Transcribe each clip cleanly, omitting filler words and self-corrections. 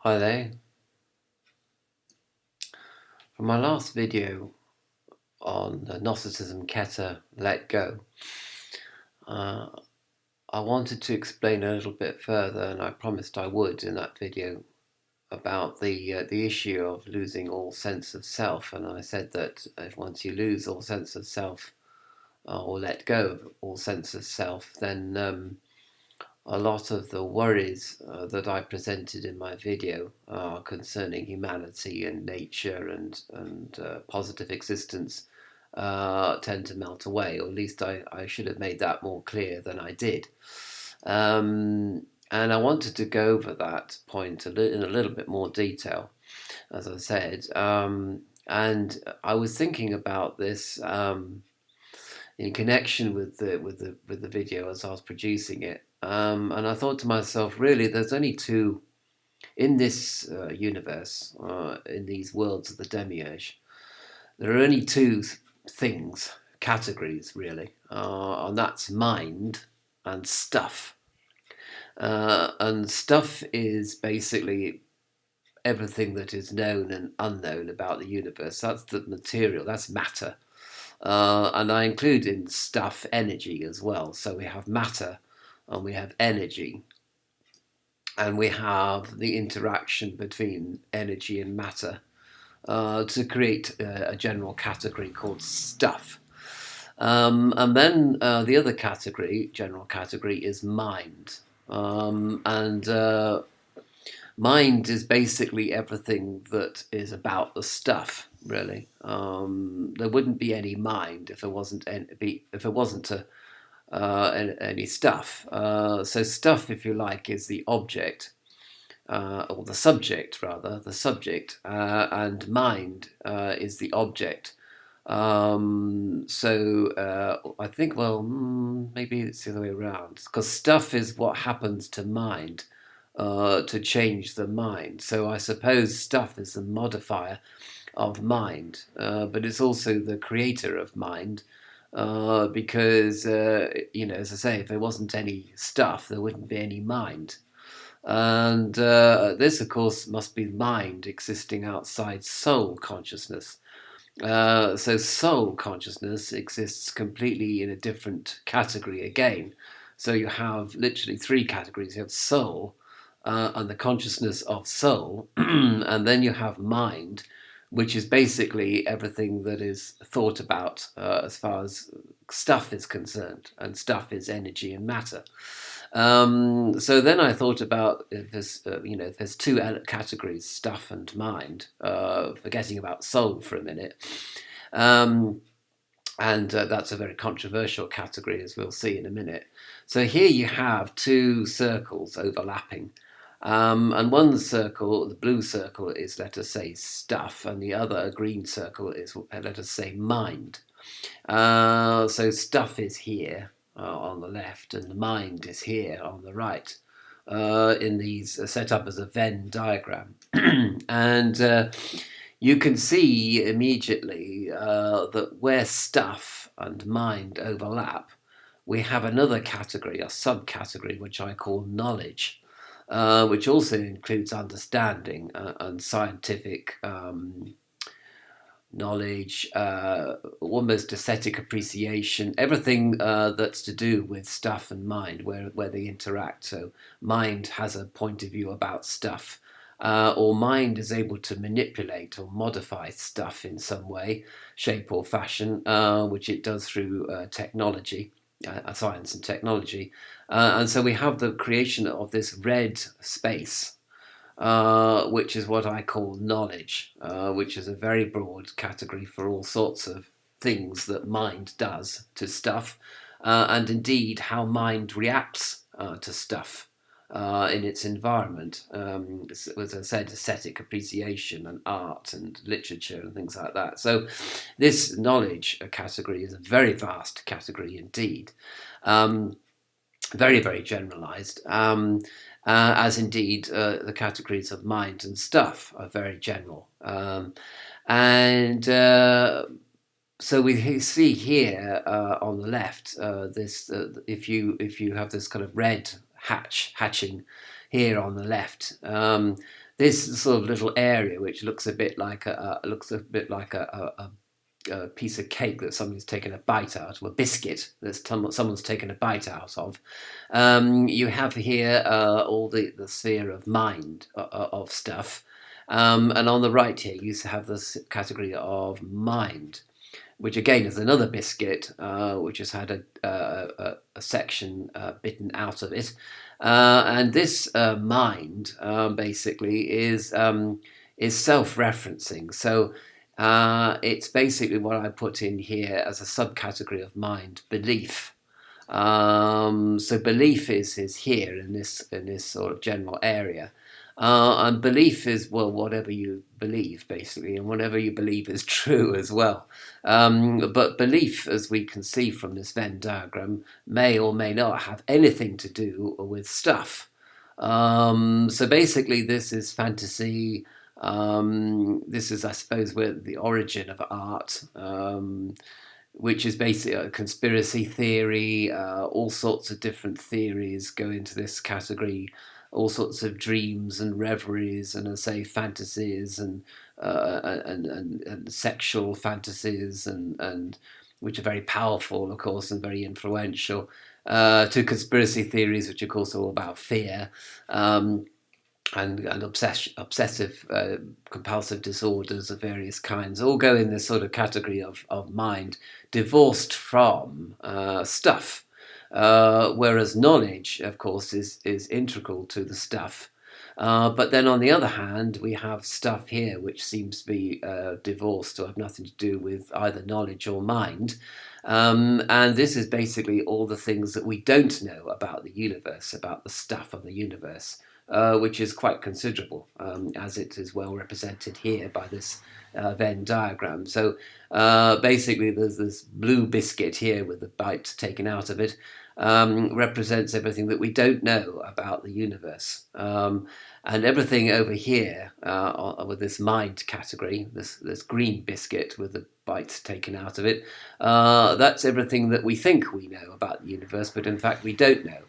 Hi there. From my last video on Gnosticism, Keta, Let Go, uh, I wanted to explain a little bit further, and I promised I would in that video, about the issue of losing all sense of self. And I said that if once you lose all sense of self, or let go of all sense of self, then a lot of the worries that I presented in my video concerning humanity and nature and positive existence tend to melt away, or at least I should have made that more clear than I did. And I wanted to go over that point in a little bit more detail, as I said. And I was thinking about this in connection with the video as I was producing it. And I thought to myself, really, there's only two in this universe, in these worlds of the demiurge. There are only two things, categories, really, and that's mind and stuff. And stuff is basically everything that is known and unknown about the universe. That's the material, that's matter. And I include in stuff energy as well. So we have matter and we have energy, and we have the interaction between energy and matter to create a general category called stuff. And then the other category, general category, is mind. And mind is basically everything that is about the stuff. Really, there wouldn't be any mind if it wasn't any stuff. So stuff, if you like, is the object, or the subject rather, the subject, and mind is the object. I think, well, maybe it's the other way around, because stuff is what happens to mind to change the mind. So I suppose stuff is the modifier of mind, but it's also the creator of mind. Because, as I say, if there wasn't any stuff, there wouldn't be any mind. And this, of course, must be mind existing outside soul consciousness. So soul consciousness exists completely in a different category again. So you have literally three categories. You have soul and the consciousness of soul, and then you have mind, which is basically everything that is thought about as far as stuff is concerned, and stuff is energy and matter. So then I thought about if there's two categories, stuff and mind, forgetting about soul for a minute. Um, and that's a very controversial category, as we'll see in a minute. So here you have two circles overlapping. And one circle, the blue circle, is, let us say, stuff, and the other green circle is, let us say, mind. So stuff is here on the left, and the mind is here on the right. In these set up as a Venn diagram, and you can see immediately that where stuff and mind overlap, we have another category, a subcategory, which I call knowledge, which also includes understanding and scientific knowledge, almost aesthetic appreciation, everything that's to do with stuff and mind, where they interact. So mind has a point of view about stuff, or mind is able to manipulate or modify stuff in some way, shape or fashion, which it does through technology. Science and technology, and so we have the creation of this red space, which is what I call knowledge, which is a very broad category for all sorts of things that mind does to stuff, and indeed how mind reacts to stuff in its environment. As I said, aesthetic appreciation and art and literature and things like that. So this knowledge category is a very vast category indeed. Very, very generalized, as indeed the categories of mind and stuff are very general. And so we see here on the left this if you have this kind of red hatching here on the left. This sort of little area, which looks a bit like a piece of cake that somebody's taken a bite out of, a biscuit that someone's taken a bite out of. You have here all the sphere of mind of stuff. And on the right here, you have this category of mind, which again is another biscuit, which has had a section bitten out of it. And this mind basically is self-referencing. So it's basically what I put in here as a subcategory of mind, belief. So belief is here in this sort of general area. And belief is, well, whatever you believe, basically, and whatever you believe is true as well. But belief, as we can see from this Venn diagram, may or may not have anything to do with stuff. So basically, this is fantasy. This is, I suppose, where the origin of art. Which is basically a conspiracy theory. All sorts of different theories go into this category. All sorts of dreams and reveries, and I say fantasies and sexual fantasies, and which are very powerful, of course, and very influential. To conspiracy theories, which of course are all about fear. And obsessive compulsive disorders of various kinds all go in this sort of category of mind, divorced from stuff. Whereas knowledge, of course, is integral to the stuff. But then on the other hand, we have stuff here which seems to be divorced or have nothing to do with either knowledge or mind. And this is basically all the things that we don't know about the universe, about the stuff of the universe. Which is quite considerable, as it is well represented here by this Venn diagram. So basically there's this blue biscuit here with the bite taken out of it, represents everything that we don't know about the universe. And everything over here with this mind category, this green biscuit with the bite taken out of it, that's everything that we think we know about the universe, but in fact we don't know.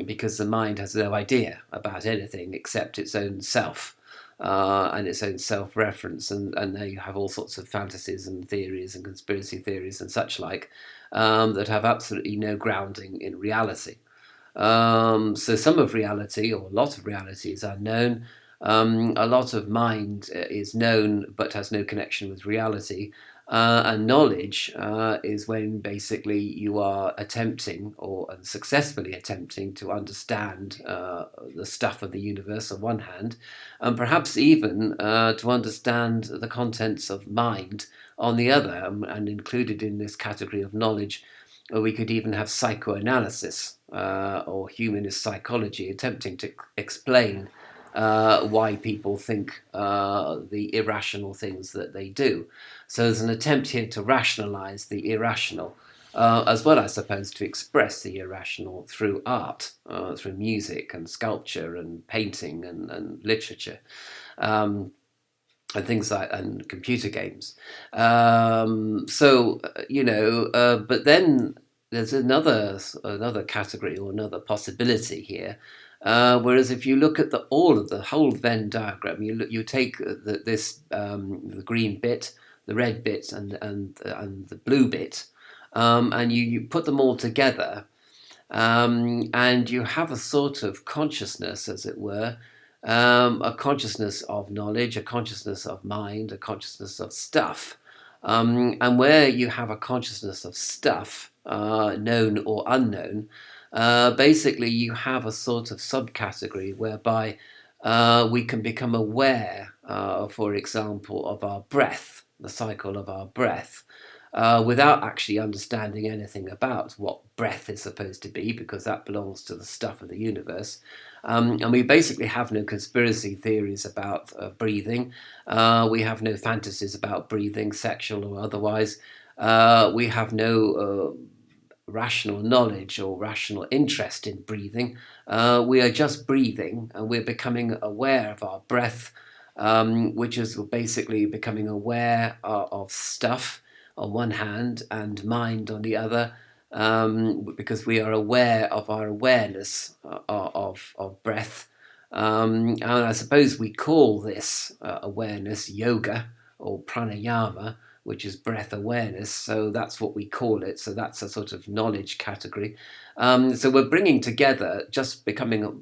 Because the mind has no idea about anything except its own self and its own self-reference, and there you have all sorts of fantasies and theories and conspiracy theories and such like that have absolutely no grounding in reality. So some of reality, or a lot of reality, is unknown. A lot of mind is known but has no connection with reality. And knowledge is when basically you are attempting or successfully attempting to understand the stuff of the universe on one hand, and perhaps even to understand the contents of mind on the other. And included in this category of knowledge, we could even have psychoanalysis or humanist psychology, attempting to explain why people think the irrational things that they do. So there's an attempt here to rationalize the irrational, as well, I suppose, to express the irrational through art, through music and sculpture and painting and literature. And things like, and computer games. But then there's another category or another possibility here. Whereas if you look at the whole Venn diagram, you take the green bit, the red bit, and the blue bit, and you put them all together, and you have a sort of consciousness, as it were, a consciousness of knowledge, a consciousness of mind, a consciousness of stuff. And where you have a consciousness of stuff, known or unknown, basically you have a sort of subcategory whereby we can become aware, for example, of our breath, the cycle of our breath, without actually understanding anything about what breath is supposed to be, because that belongs to the stuff of the universe. And we basically have no conspiracy theories about breathing. We have no fantasies about breathing, sexual or otherwise. We have no rational knowledge or rational interest in breathing. We are just breathing, and we're becoming aware of our breath, which is basically becoming aware of stuff on one hand and mind on the other, because we are aware of our awareness of breath, And I suppose we call this awareness yoga or pranayama, which is breath awareness. So that's what we call it. So that's a sort of knowledge category. So we're bringing together,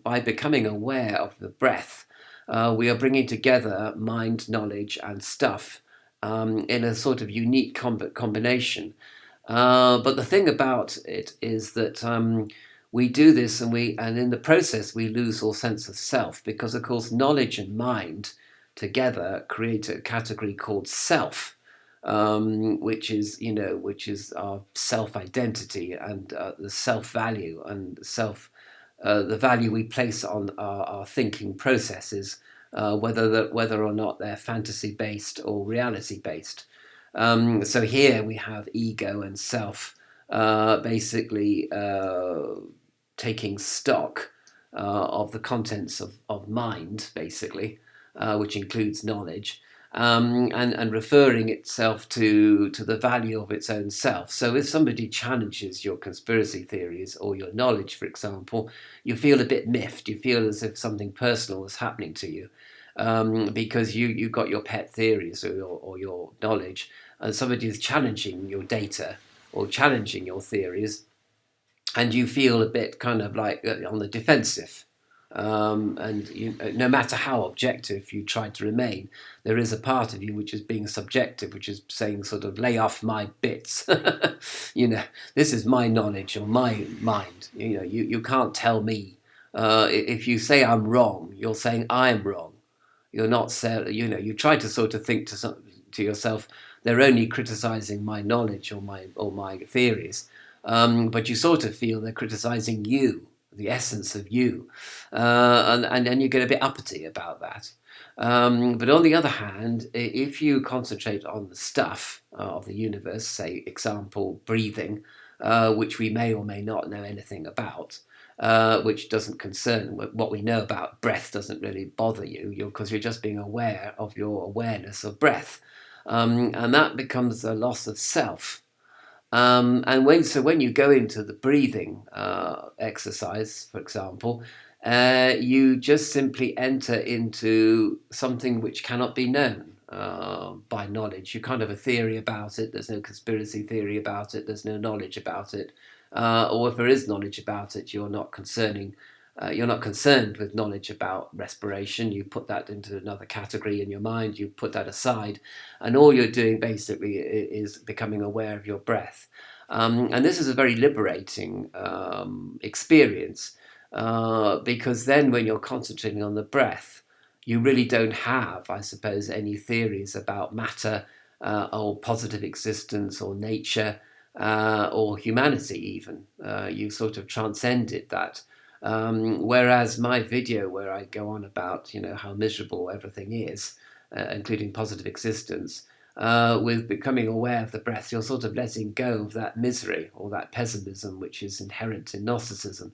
by becoming aware of the breath, we are bringing together mind, knowledge, and stuff in a sort of unique combination. But the thing about it is that we do this, and in the process we lose all sense of self, because of course knowledge and mind together create a category called self, which is our self identity and the self value and the value we place on our thinking processes, whether or not they're fantasy based or reality based. So here we have ego and self, basically taking stock of the contents of mind, basically, which includes knowledge, and referring itself to the value of its own self. So if somebody challenges your conspiracy theories or your knowledge, for example, you feel a bit miffed. You feel as if something personal is happening to you. Because you got your pet theories or your knowledge, and somebody is challenging your data or challenging your theories, and you feel a bit kind of like on the defensive. No matter how objective you try to remain, there is a part of you which is being subjective, which is saying sort of lay off my bits. This is my knowledge or my mind. You can't tell me. If you say I'm wrong, you're saying I'm wrong. You're not, you try to sort of think to yourself, they're only criticizing my knowledge or my theories, but you sort of feel they're criticizing you, the essence of you, and then you get a bit uppity about that. But on the other hand, if you concentrate on the stuff of the universe, say, example, breathing, which we may or may not know anything about, which doesn't concern what we know about breath, doesn't really bother you, because you're just being aware of your awareness of breath, and that becomes a loss of self. And when you go into the breathing exercise, for example, you just simply enter into something which cannot be known by knowledge. You kind of have a theory about it. There's no conspiracy theory about it. There's no knowledge about it. Or if there is knowledge about it, you're not concerned with knowledge about respiration. You put that into another category in your mind. You put that aside, and all you're doing basically is becoming aware of your breath. And this is a very liberating experience, because then when you're concentrating on the breath, you really don't have, I suppose, any theories about matter or positive existence or nature or humanity even. You sort of transcended that. Whereas my video where I go on about, how miserable everything is, including positive existence, with becoming aware of the breath, you're sort of letting go of that misery or that pessimism which is inherent in Gnosticism.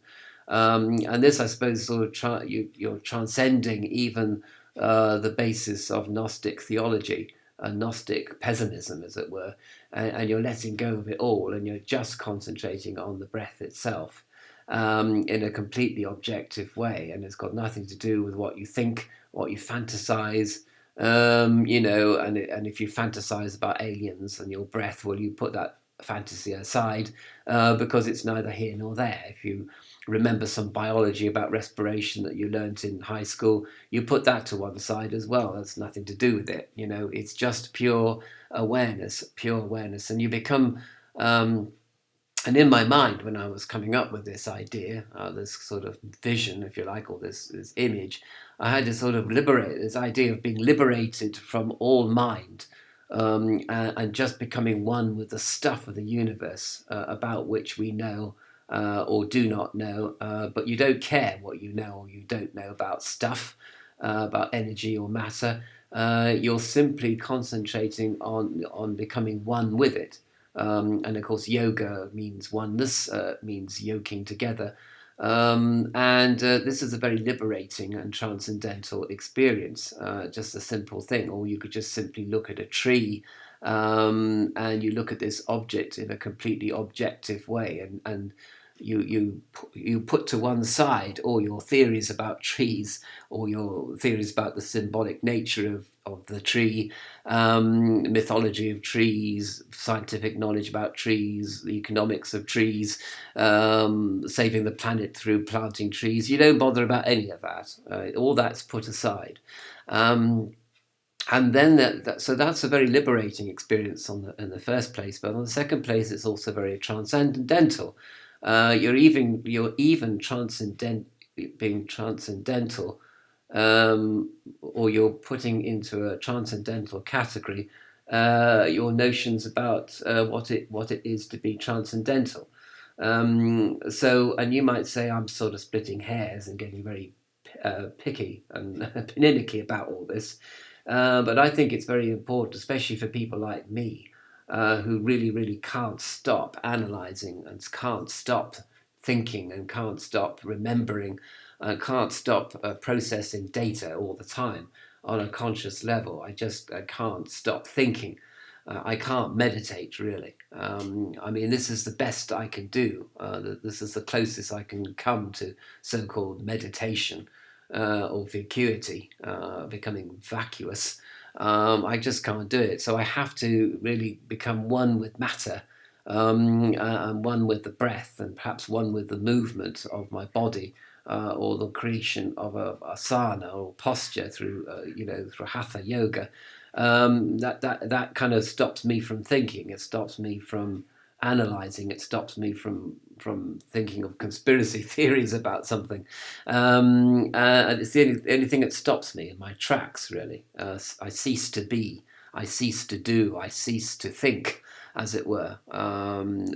And this, I suppose, sort of you're transcending even the basis of Gnostic theology, a Gnostic pessimism, as it were, and you're letting go of it all, and you're just concentrating on the breath itself in a completely objective way, and it's got nothing to do with what you think, what you fantasize. And if you fantasize about aliens and your breath, well, you put that fantasy aside because it's neither here nor there. If you remember some biology about respiration that you learnt in high school, you put that to one side as well. That's nothing to do with it. It's just pure awareness, and you become. And in my mind, when I was coming up with this idea, this sort of vision, if you like, or this image, I had to sort of liberate this idea of being liberated from all mind, and just becoming one with the stuff of the universe about which we know or do not know, but you don't care what you know or you don't know about stuff, about energy or matter. You're simply concentrating on becoming one with it. And of course, yoga means oneness, means yoking together. And this is a very liberating and transcendental experience, just a simple thing. Or you could just simply look at a tree, and you look at this object in a completely objective way. And you put to one side all your theories about trees, or your theories about the symbolic nature of the tree, mythology of trees, scientific knowledge about trees, the economics of trees, saving the planet through planting trees. You don't bother about any of that. All that's put aside. Um, and then so that's a very liberating experience in the first place. But on the second place, it's also very transcendental. You're even being transcendental, or you're putting into a transcendental category your notions about what it is to be transcendental. And you might say I'm sort of splitting hairs and getting very picky and pinicky about all this. But I think it's very important, especially for people like me, who really, really can't stop analyzing and can't stop thinking and can't stop remembering and can't stop processing data all the time on a conscious level. I can't stop thinking. I can't meditate really. I mean, this is the best I can do. This is the closest I can come to so-called meditation or vacuity, becoming vacuous. I just can't do it. So I have to really become one with matter, and one with the breath, and perhaps one with the movement of my body, or the creation of a asana or posture through, through hatha yoga. That kind of stops me from thinking. It stops me from analyzing. It stops me from thinking of conspiracy theories about something. And it's the only thing that stops me in my tracks, really. I cease to be. I cease to do. I cease to think, as it were.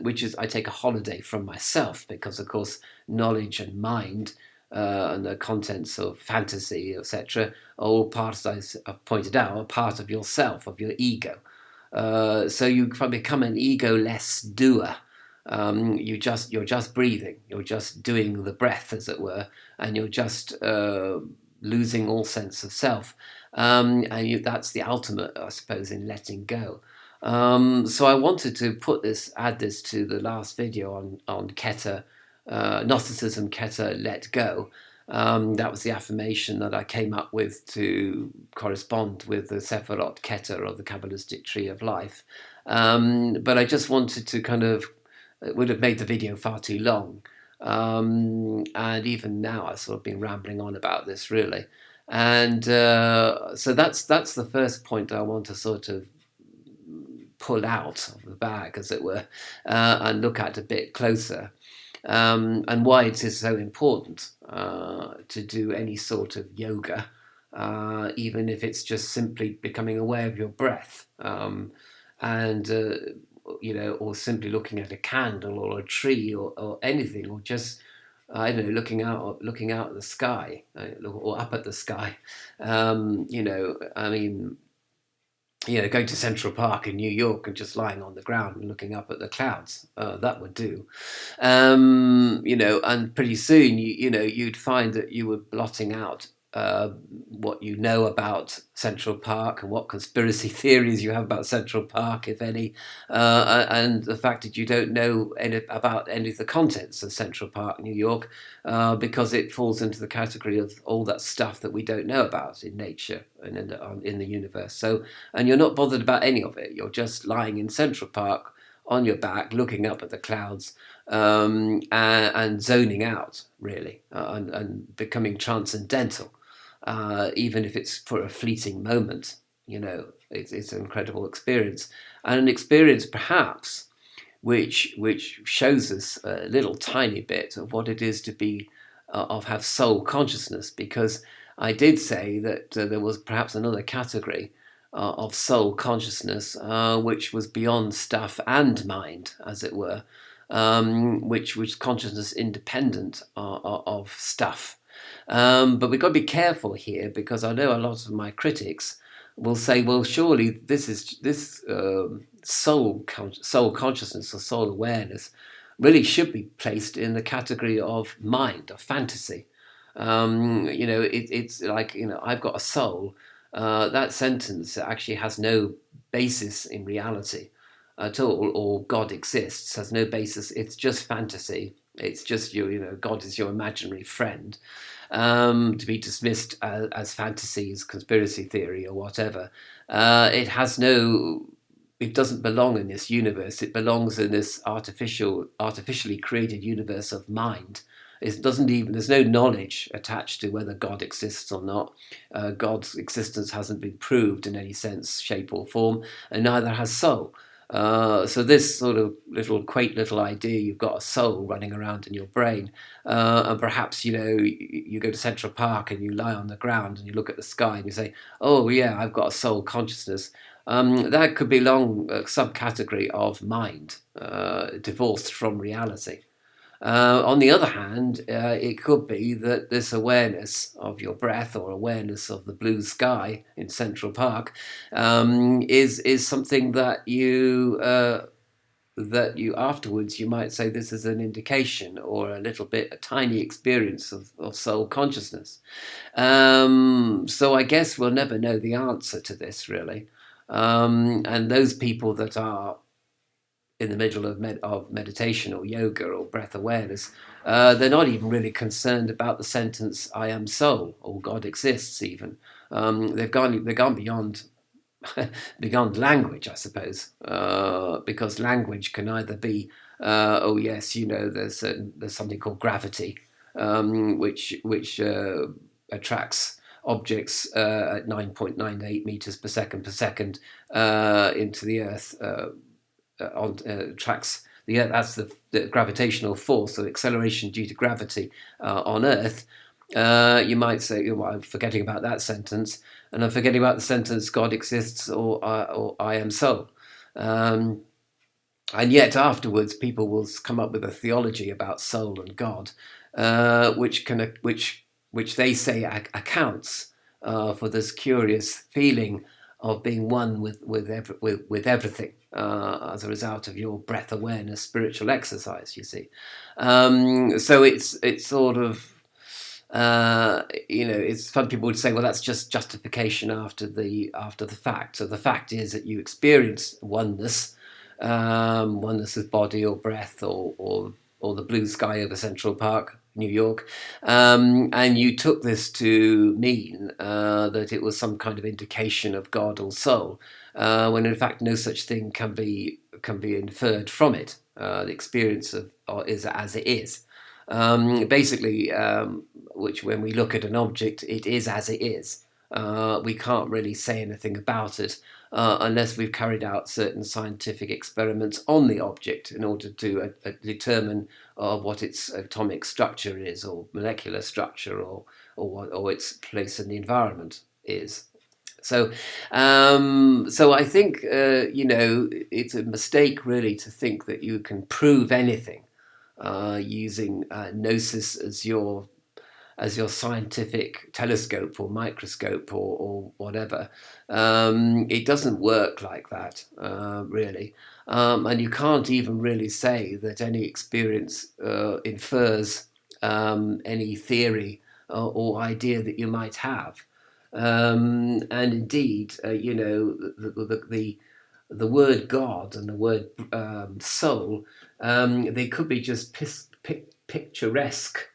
Which is, I take a holiday from myself, because, of course, knowledge and mind, and the contents of fantasy, etc., are all parts, as I've pointed out, are part of yourself, of your ego. So you become an ego-less doer. You're just breathing. You're just doing the breath, as it were, and you're just losing all sense of self. That's the ultimate, I suppose, in letting go. So I wanted to add this to the last video on Keter, Gnosticism, Keter, let go. That was the affirmation that I came up with to correspond with the Sephirot Keter, or the Kabbalistic tree of life. But I just wanted to it would have made the video far too long. And even now I've sort of been rambling on about this, really. And so that's the first point I want to sort of pull out of the bag, as it were, and look at a bit closer. And why it is so important to do any sort of yoga, even if it's just simply becoming aware of your breath, and or simply looking at a candle or a tree, or anything, or just, I don't know, looking out at the sky, or up at the sky. I mean, going to Central Park in New York and just lying on the ground and looking up at the clouds, that would do. And pretty soon, you'd find that you were blotting out what you know about Central Park, and what conspiracy theories you have about Central Park, if any, and the fact that you don't know about any of the contents of Central Park, New York, because it falls into the category of all that stuff that we don't know about in nature and in the universe. So, and you're not bothered about any of it. You're just lying in Central Park on your back, looking up at the clouds, and zoning out, really, and becoming transcendental. Even if it's for a fleeting moment, it's an incredible experience, and an experience perhaps which shows us a little tiny bit of what it is to be have soul consciousness. Because I did say that there was perhaps another category of soul consciousness, which was beyond stuff and mind, as it were, which was consciousness independent of stuff. But we've got to be careful here, because I know a lot of my critics will say, well, surely this soul consciousness, or soul awareness, really should be placed in the category of mind, of fantasy. It's like, I've got a soul. That sentence actually has no basis in reality at all, or God exists has no basis. It's just fantasy. It's just God is your imaginary friend, to be dismissed as fantasies, conspiracy theory, or whatever. It has no. It doesn't belong in this universe. It belongs in this artificially created universe of mind. It doesn't even. There's no knowledge attached to whether God exists or not. God's existence hasn't been proved in any sense, shape, or form, and neither has soul. So this sort of quaint little idea, you've got a soul running around in your brain, and perhaps you go to Central Park and you lie on the ground and you look at the sky and you say, "Oh yeah, I've got a soul consciousness." That could belong a subcategory of mind, divorced from reality. On the other hand, it could be that this awareness of your breath or awareness of the blue sky in Central Park is something that you afterwards you might say this is an indication or a tiny experience of soul consciousness. So I guess we'll never know the answer to this really. And those people that are in the middle of meditation or yoga or breath awareness, they're not even really concerned about the sentence "I am soul" or "God exists." Even they've gone beyond language, I suppose, because language can either be, oh yes, there's something called gravity, which attracts objects at 9.98 meters per second into the Earth. Tracks the Earth. That's the gravitational force, so acceleration due to gravity on Earth. You might say, well, I'm forgetting about that sentence, and I'm forgetting about the sentence "God exists" or "I am soul." And yet afterwards, people will come up with a theology about soul and God, which they say accounts for this curious feeling of being one with everything as a result of your breath awareness spiritual exercise. You see, so it's sort of. It's some people would say, well, that's just justification after the fact. So the fact is that you experience oneness, oneness with body or breath or the blue sky over Central Park, New York, and you took this to mean that it was some kind of indication of God or soul, when in fact no such thing can be inferred from it. The experience is as it is. Basically, which when we look at an object, it is as it is. We can't really say anything about it unless we've carried out certain scientific experiments on the object in order to determine what its atomic structure is, or molecular structure, or its place in the environment is. So, so I think it's a mistake really to think that you can prove anything using gnosis as your scientific telescope or microscope or whatever. It doesn't work like that, really. And you can't even really say that any experience infers any theory or idea that you might have. And indeed, the word God and the word soul, they could be just picturesque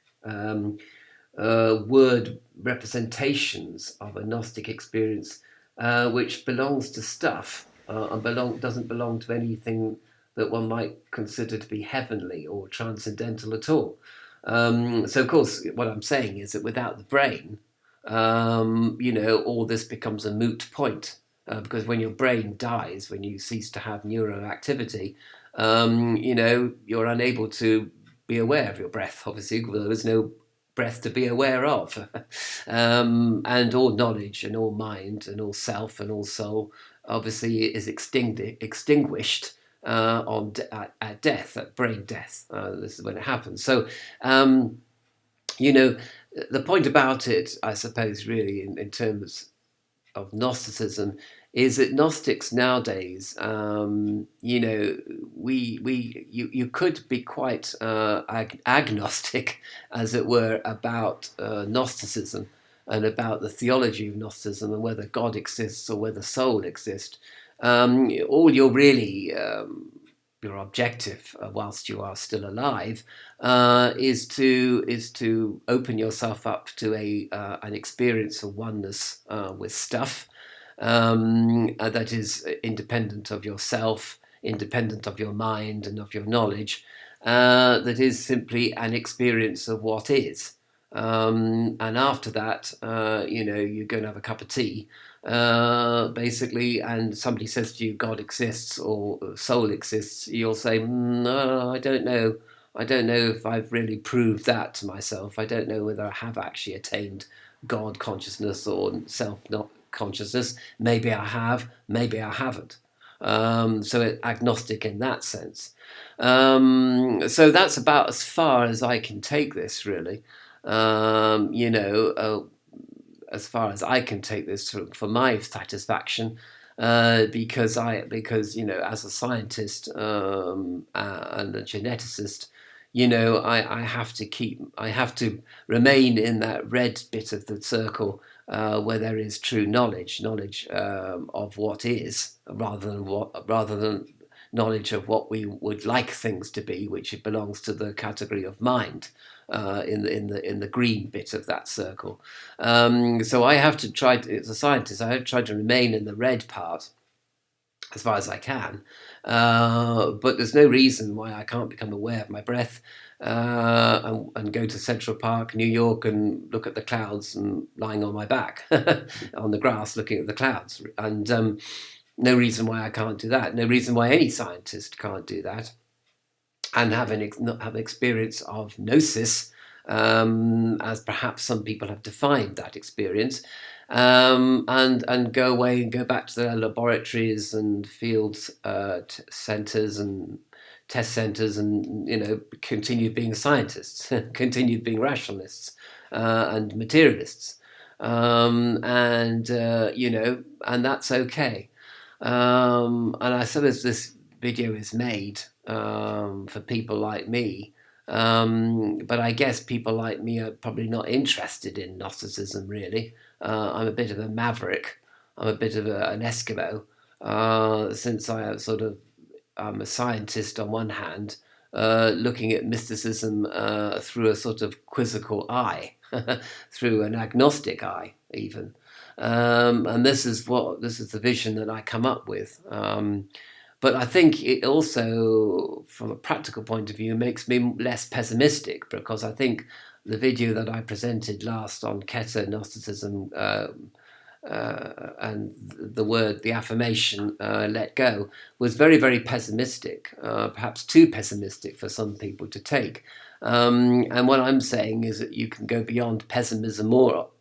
word representations of a Gnostic experience, which belongs to stuff and doesn't belong to anything that one might consider to be heavenly or transcendental at all. So, of course, what I'm saying is that without the brain, all this becomes a moot point. Because when your brain dies, when you cease to have neuroactivity, you're unable to be aware of your breath. Obviously, there is no breath to be aware of. And all knowledge and all mind and all self and all soul obviously is extinguished at death, at brain death. This is when it happens. So, the point about it, I suppose, really, in terms of Gnosticism, is that Gnostics nowadays, you could be quite agnostic, as it were, about Gnosticism and about the theology of Gnosticism and whether God exists or whether soul exists. All you're really your objective whilst you are still alive is to open yourself up to an experience of oneness with stuff that is independent of yourself, independent of your mind and of your knowledge, that is simply an experience of what is. And after that, you go and have a cup of tea, basically, and somebody says to you, God exists or soul exists, you'll say, no, I don't know. I don't know if I've really proved that to myself. I don't know whether I have actually attained God consciousness or self not consciousness. Maybe I have, maybe I haven't. So it's agnostic in that sense. So that's about as far as I can take this, really. As far as I can take this for my satisfaction, because as a scientist and a geneticist, I have to remain in that red bit of the circle where there is true knowledge of what is, rather than knowledge of what we would like things to be, which belongs to the category of mind in the green bit of that circle. So I have to try to, as a scientist, I have to try to remain in the red part as far as I can. But there's no reason why I can't become aware of my breath and go to Central Park, New York, and look at the clouds and lying on my back on the grass looking at the clouds. And no reason why I can't do that. No reason why any scientist can't do that and have an experience of gnosis, as perhaps some people have defined that experience, and go away and go back to their laboratories and field centres and test centres, and continue being scientists, continue being rationalists and materialists, and that's okay. And I suppose this video is made for people like me. But I guess people like me are probably not interested in Gnosticism, really. I'm a bit of a maverick. I'm a bit of an Eskimo, since I'm a scientist on one hand, looking at mysticism through a sort of quizzical eye, through an agnostic eye, even. And this is the vision that I come up with. But I think it also, from a practical point of view, makes me less pessimistic, because I think the video that I presented last on Keter Gnosticism and the affirmation, let go, was very, very pessimistic, perhaps too pessimistic for some people to take. And what I'm saying is that you can go beyond pessimism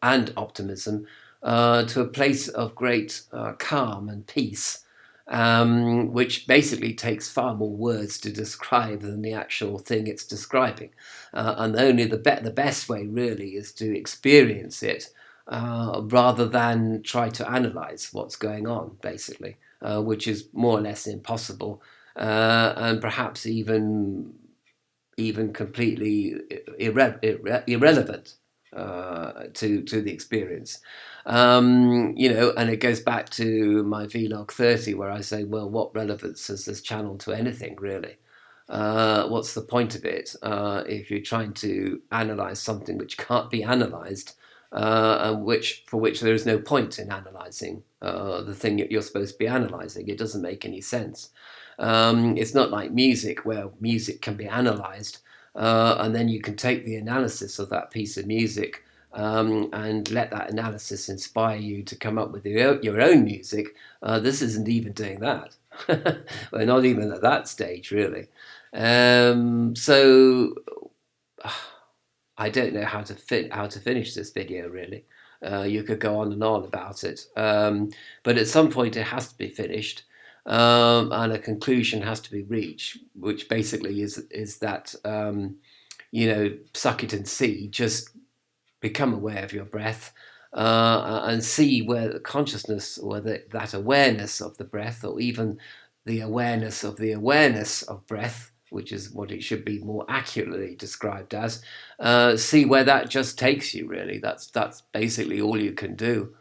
and optimism to a place of great calm and peace, which basically takes far more words to describe than the actual thing it's describing. And only the best way really is to experience it, rather than try to analyze what's going on, basically, which is more or less impossible, and perhaps even completely irrelevant to the experience. And it goes back to my vlog 30, where I say, well, what relevance has this channel to anything, really? What's the point of it if you're trying to analyze something which can't be analyzed, and for which there is no point in analyzing the thing that you're supposed to be analyzing? It doesn't make any sense. It's not like music, where music can be analyzed, and then you can take the analysis of that piece of music, and let that analysis inspire you to come up with your own music. This isn't even doing that. We're not even at that stage, really. So I don't know how to finish this video, really. You could go on and on about it, but at some point it has to be finished, and a conclusion has to be reached, which basically is that suck it and see. Just become aware of your breath, and see where the consciousness, or that awareness of the breath, or even the awareness of breath, which is what it should be more accurately described as, see where that just takes you, really. That's basically all you can do.